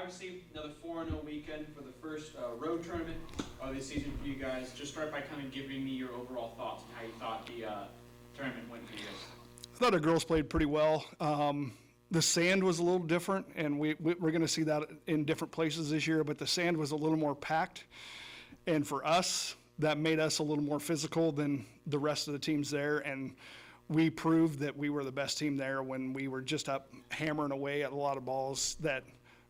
obviously another 4-0 weekend for the first road tournament of the season for you guys. Just start by kind of giving me your overall thoughts on how you thought the tournament went for you guys. I thought our girls played pretty well. The sand was a little different, and we're going to see that in different places this year, but the sand was a little more packed. And for us, that made us a little more physical than the rest of the teams there. And we proved that we were the best team there when we were just up hammering away at a lot of balls that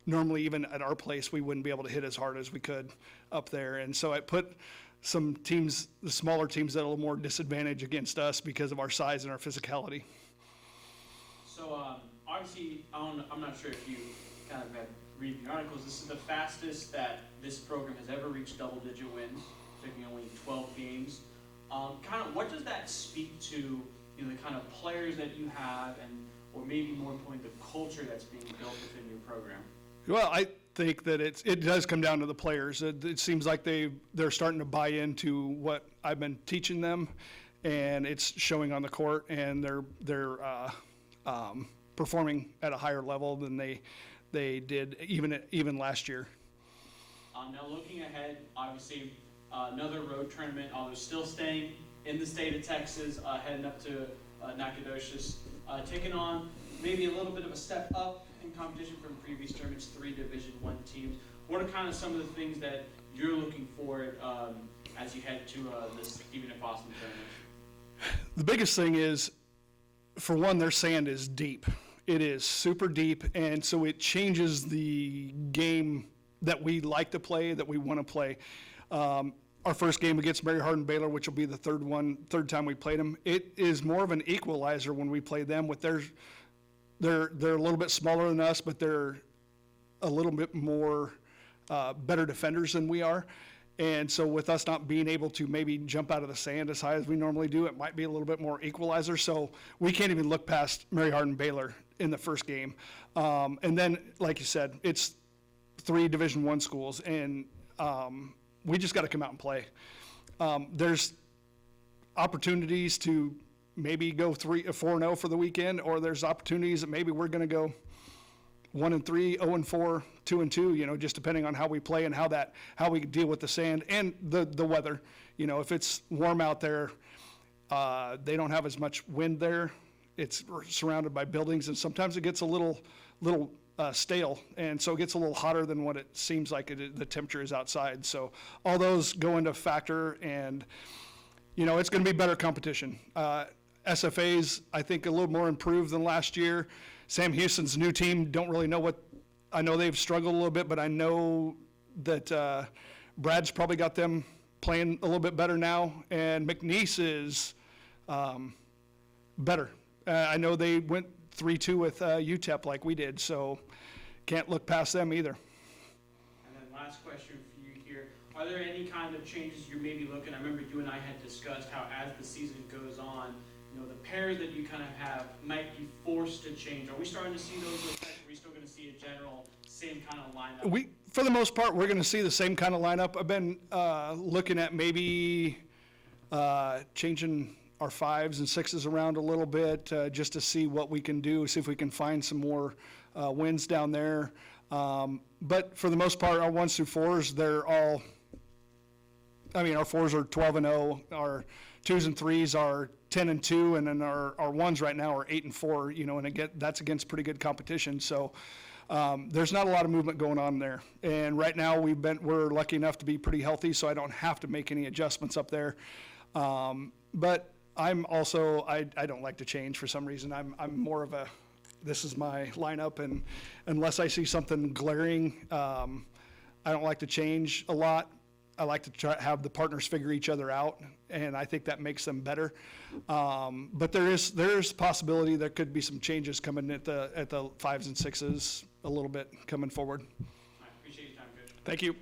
normally even at our place we wouldn't be able to hit as hard as we could up there. And so it put some teams, the smaller teams, at a little more disadvantage against us because of our size and our physicality. So obviously, I'm not sure if you kind of have read the articles. This is the fastest that this program has ever reached double-digit wins, taking only 12 games. Kind of, what does that speak to? The kind of players that you have, and or maybe more importantly, the culture that's being built within your program? Well, I think that it does come down to the players. It seems like they're starting to buy into what I've been teaching them, and it's showing on the court, and they're performing at a higher level than they did even last year. Now looking ahead, obviously another road tournament, although still staying in the state of Texas, heading up to Nacogdoches, taking on maybe a little bit of a step up in competition from previous tournaments, 3 Division I teams. What are kind of some of the things that you're looking for as you head to this Stephen F. Austin tournament? The biggest thing is, for one, their sand is deep. It is super deep, and so it changes the game that we like to play, that we want to play. Our first game against Mary Hardin Baylor, which will be the third time we played them, it is more of an equalizer when we play them. With they're a little bit smaller than us, but they're a little bit more better defenders than we are. And so with us not being able to maybe jump out of the sand as high as we normally do, it might be a little bit more equalizer. So we can't even look past Mary Hardin Baylor in the first game. And then, like you said, it's 3 Division I schools, and we just got to come out and play. There's opportunities to maybe go 4-0 for the weekend, or there's opportunities that maybe we're going to go 1-3, 0-4, 2-2. Just depending on how we play and how we deal with the sand and the weather. If it's warm out there, they don't have as much wind there. It's surrounded by buildings, and sometimes it gets a little stale, and so it gets a little hotter than what it seems like the temperature is outside. So all those go into factor, and it's going to be better competition. SFA's, I think, a little more improved than last year. Sam Houston's new team, don't really know I know they've struggled a little bit, but I know that Brad's probably got them playing a little bit better now, and McNeese is better. I know they went 3-2 with UTEP like we did, so can't look past them either. And then last question for you here. Are there any kind of changes you're maybe looking? I remember you and I had discussed how as the season goes on, the pairs that you kind of have might be forced to change. Are we starting to see those effects? Are we still going to see a general same kind of lineup? For the most part, we're going to see the same kind of lineup. I've been looking at maybe changing our 5s and 6s around a little bit just to see what we can do, see if we can find some more wins down there. But for the most part, our 1s through 4s, they're all, our 4s are 12-0, our 2s and 3s are 10-2, and then our 1s right now are 8-4, and again, that's against pretty good competition. So there's not a lot of movement going on there. And right now we're lucky enough to be pretty healthy, so I don't have to make any adjustments up there. But I'm also, I don't like to change for some reason. I'm more of this is my lineup, and unless I see something glaring, I don't like to change a lot. I like to try to have the partners figure each other out, and I think that makes them better. But there's possibility there could be some changes coming at the 5s and 6s a little bit coming forward. I appreciate your time, Coach. Thank you.